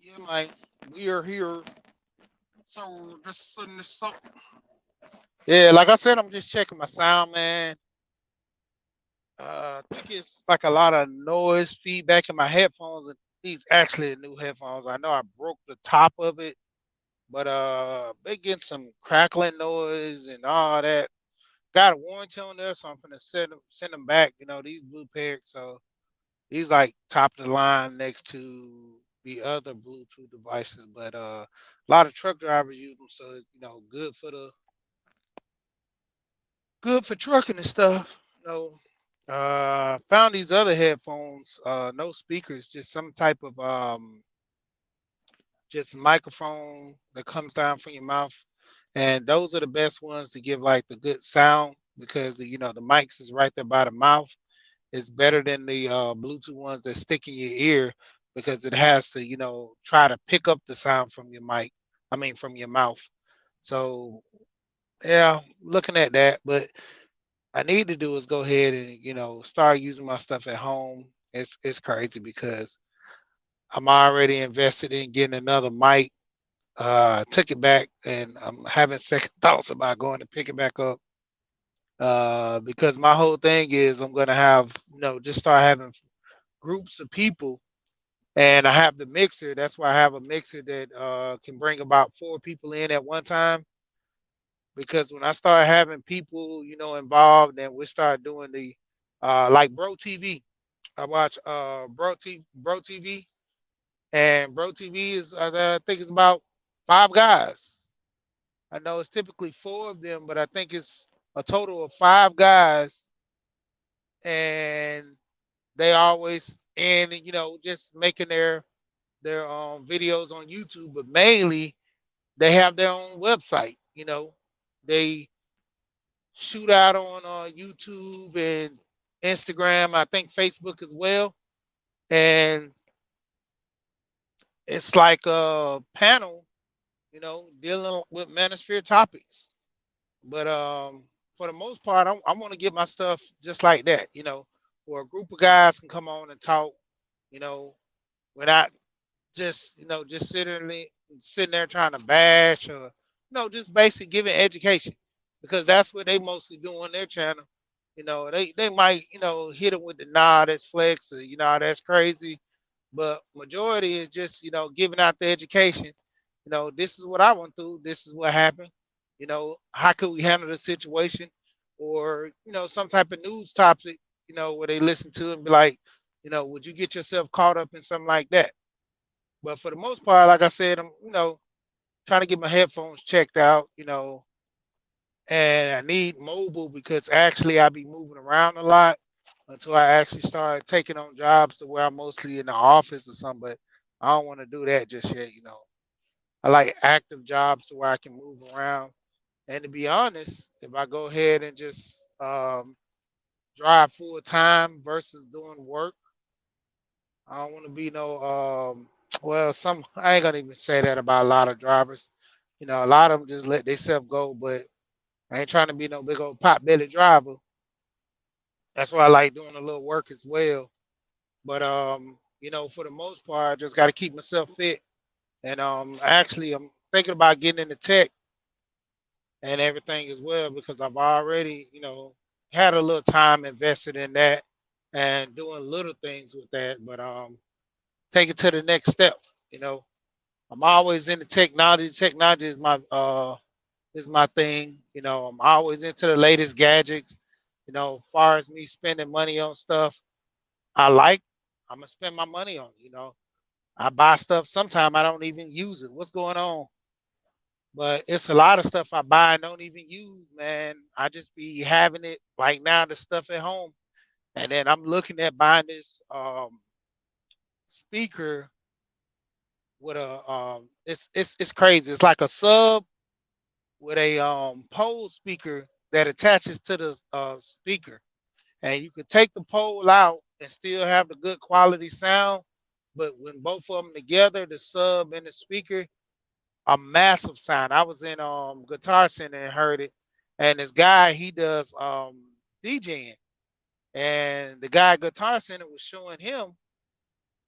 Yeah, man, we are here. So just setting this up. Yeah, like I said, I'm just checking my sound, man. I think it's like a lot of noise feedback in my headphones, and these actually new headphones. I know I broke the top of it, but they getting some crackling noise and all that. Got a warranty on there, so I'm gonna send them back. These blue pairs, so these like top of the line next to the other Bluetooth devices, but a lot of truck drivers use them, so it's good for trucking and stuff. Found these other headphones, no speakers, just some type of just microphone that comes down from your mouth, and those are the best ones to give like the good sound because the mics is right there by the mouth. It's better than the Bluetooth ones that stick in your ear because it has to, try to pick up the sound from your mic. I mean, from your mouth. So yeah, looking at that, but I need to do is go ahead and start using my stuff at home. It's crazy because I'm already invested in getting another mic. Took it back, and I'm having second thoughts about going to pick it back up. Because my whole thing is I'm gonna have just start having groups of people, and I have the mixer. That's why I have a mixer that can bring about 4 people in at one time. Because when I start having people, involved, and we start doing the like Bro TV. I watch Bro TV, and Bro TV is I think it's about 5 guys. I know it's typically 4 of them, but I think it's a total of 5 guys, and they always and just making their videos on YouTube, but mainly they have their own website. They shoot out on YouTube and Instagram. I think Facebook as well, and it's like a panel, dealing with manosphere topics. But for the most part, I want to get my stuff just like that, where a group of guys can come on and talk, you know, without just just sitting there trying to bash or just basically giving education because that's what they mostly do on their channel. They might hit them with the nah, that's flex, or that's crazy, but majority is just giving out the education. This is what I went through, this is what happened. How could we handle the situation, or some type of news topic, where they listen to and be like, would you get yourself caught up in something like that? But for the most part, like I said, I'm trying to get my headphones checked out, and I need mobile because actually I be moving around a lot until I actually start taking on jobs to where I'm mostly in the office or something. But I don't want to do that just yet. I like active jobs to where I can move around. And to be honest, if I go ahead and just drive full time versus doing work, I don't want to be no well, some I ain't gonna even say that about a lot of drivers. A lot of them just let themselves go, but I ain't trying to be no big old pot belly driver. That's why I like doing a little work as well. But for the most part, I just got to keep myself fit. And actually, I'm thinking about getting into tech and everything as well because I've already, had a little time invested in that and doing little things with that. But take it to the next step. You know, I'm always into technology. Technology is my thing. I'm always into the latest gadgets. As far as me spending money on stuff, I like. I'm gonna spend my money on. I buy stuff. Sometimes I don't even use it. What's going on? But it's a lot of stuff I buy and don't even use, man. I just be having it like now the stuff at home, and then I'm looking at buying this speaker with a it's crazy. It's like a sub with a pole speaker that attaches to the speaker, and you could take the pole out and still have the good quality sound. But when both of them together, the sub and the speaker, a massive sound. I was in Guitar Center and heard it, and this guy he does DJing, and the guy at Guitar Center was showing him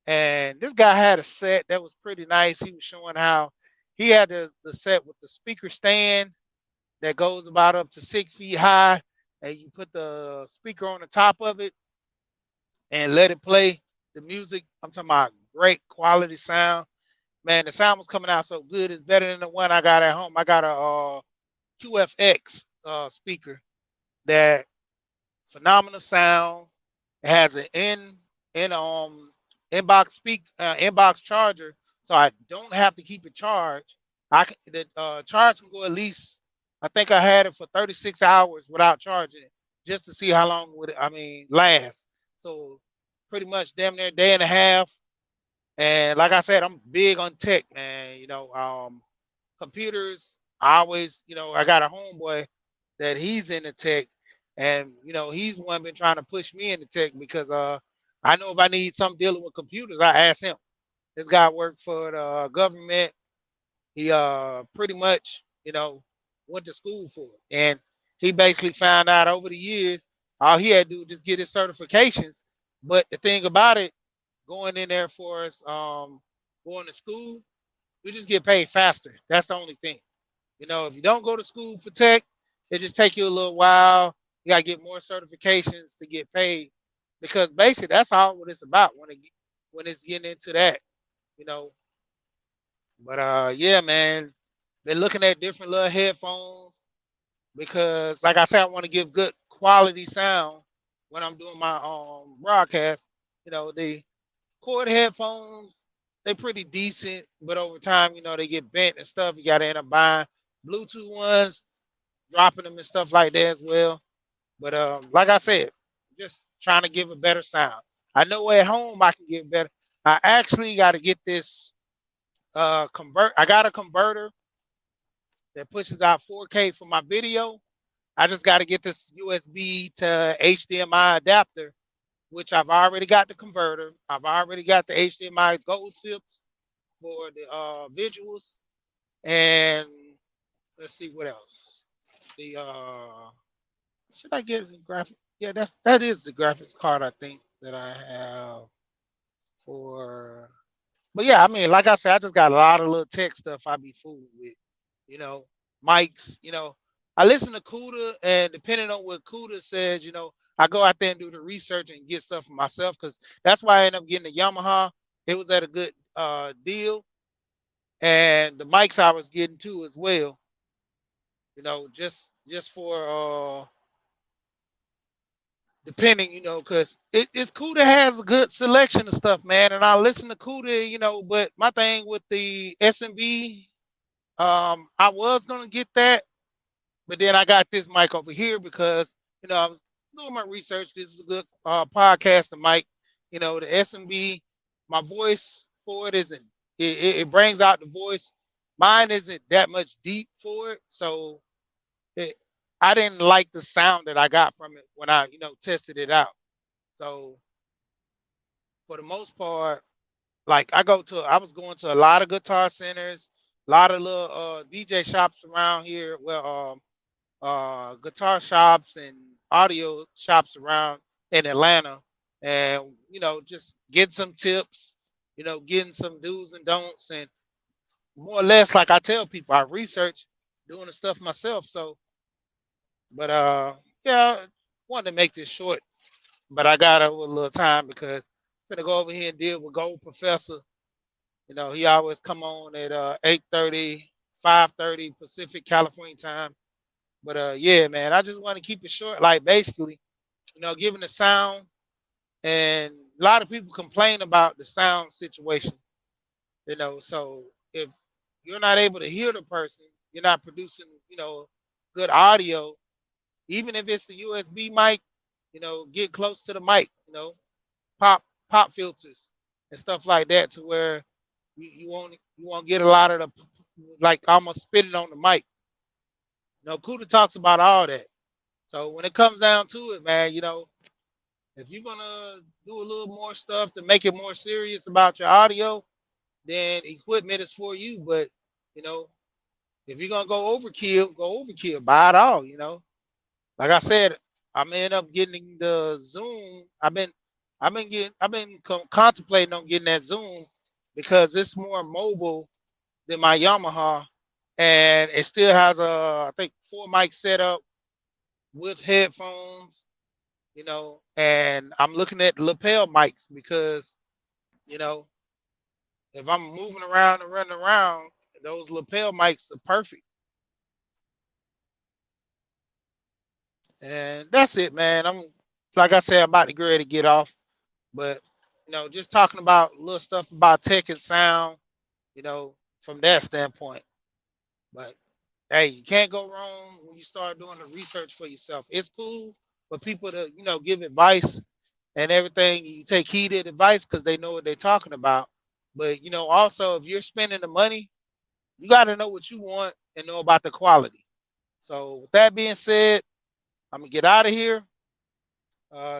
And this guy had a set that was pretty nice. He was showing how he had the set with the speaker stand that goes about up to 6 feet high, and you put the speaker on the top of it and let it play the music. I'm talking about great quality sound. Man, the sound was coming out so good. It's better than the one I got at home. I got a QFX speaker that phenomenal sound. It has an in inbox inbox charger, so I don't have to keep it charged. The charge can go at least. I think I had it for 36 hours without charging it, just to see how long would it, I mean, last. So pretty much damn near a day and a half. And like I said, I'm big on tech, man. Computers. I always, I got a homeboy that he's into tech, and he's the one been trying to push me into tech because I know if I need something dealing with computers, I ask him. This guy worked for the government. He pretty much went to school for it, and he basically found out over the years all he had to do was just get his certifications. But the thing about it, going in there for us, going to school, we just get paid faster. That's the only thing. If you don't go to school for tech, it just take you a little while. You gotta get more certifications to get paid, because basically that's all what it's about when it's getting into that, you know. But yeah, man, been looking at different little headphones because, like I said, I want to give good quality sound when I'm doing my broadcast. The cord headphones, they pretty decent, but over time, they get bent and stuff. You gotta end up buying Bluetooth ones, dropping them and stuff like that as well. But like I said, just trying to give a better sound. I know at home I can get better. I actually got to get this convert. I got a converter that pushes out 4K for my video. I just got to get this USB to HDMI adapter, which I've already got the converter. I've already got the HDMI gold tips for the visuals, and let's see what else. The should I get the graphic? Yeah, that is the graphics card I think that I have for. But yeah, I mean, like I said, I just got a lot of little tech stuff I be fooling with. You know, mics. I listen to Cuda, and depending on what Cuda says, I go out there and do the research and get stuff for myself because that's why I end up getting the Yamaha. It was at a good deal, and the mics I was getting too as well. Just for depending, because it's Cuda has a good selection of stuff, man. And I listen to Cuda, but my thing with the SMB, I was gonna get that, but then I got this mic over here because I was doing my research. This is a good podcast, the mic. The SMB, my voice for it isn't. It brings out the voice. Mine isn't that much deep for it, so it, I didn't like the sound that I got from it when I tested it out. So for the most part, like I was going to a lot of guitar centers, a lot of little DJ shops around here. Well, guitar shops and audio shops around in Atlanta, and just get some tips, getting some do's and don'ts, and more or less, like I tell people, I research doing the stuff myself. So, but yeah, wanted to make this short, but I got over a little time because I'm gonna go over here and deal with Gold Professor. He always come on at 8:30, 5:30 Pacific California time. But yeah, man, I just want to keep it short. Like basically, given the sound, and a lot of people complain about the sound situation. So if you're not able to hear the person, you're not producing, good audio. Even if it's a USB mic, get close to the mic. Pop pop filters and stuff like that to where you won't get a lot of the like almost spitting on the mic. Kuda talks about all that. So when it comes down to it, man, if you're gonna do a little more stuff to make it more serious about your audio, then equipment is for you. But you know, if you're gonna go overkill, buy it all. Like I said, I'm end up getting the Zoom. I've been I've been contemplating on getting that Zoom because it's more mobile than my Yamaha, and it still has a I think 4 mic setup with headphones, and I'm looking at lapel mics because you know if I'm moving around and running around, those lapel mics are perfect. And that's it, man. I'm like I said, I'm about to get ready to get off, but just talking about little stuff about tech and sound, you know, from that standpoint. But hey, you can't go wrong when you start doing the research for yourself. It's cool for people to, give advice and everything. You take heeded advice because they know what they're talking about. But also if you're spending the money, you got to know what you want and know about the quality. So with that being said, I'm gonna get out of here.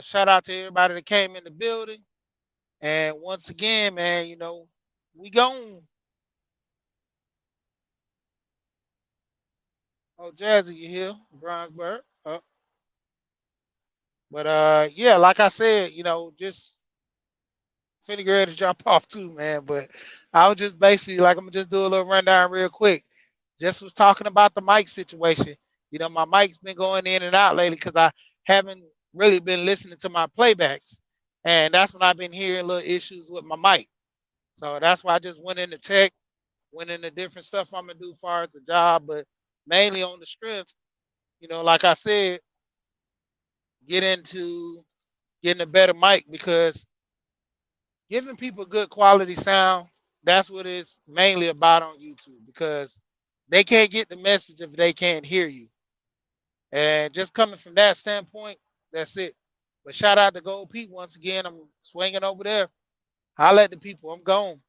Shout out to everybody that came in the building. And once again, man, we gone. Oh, Jazzy, you here? Bronzeberg. But yeah, like I said, just finna get ready to drop off too, man. But I was just basically like I'm gonna just do a little rundown real quick. Just was talking about the mic situation. My mic's been going in and out lately because I haven't really been listening to my playbacks. And that's when I've been hearing little issues with my mic. So that's why I just went into tech, went into different stuff I'm gonna do as far as the job, but mainly on the strength, like I said, get into getting a better mic because giving people good quality sound, that's what it's mainly about on YouTube because they can't get the message if they can't hear you. And just coming from that standpoint, that's it. But shout out to Gold Pete once again. I'm swinging over there. Holla at the people. I'm gone.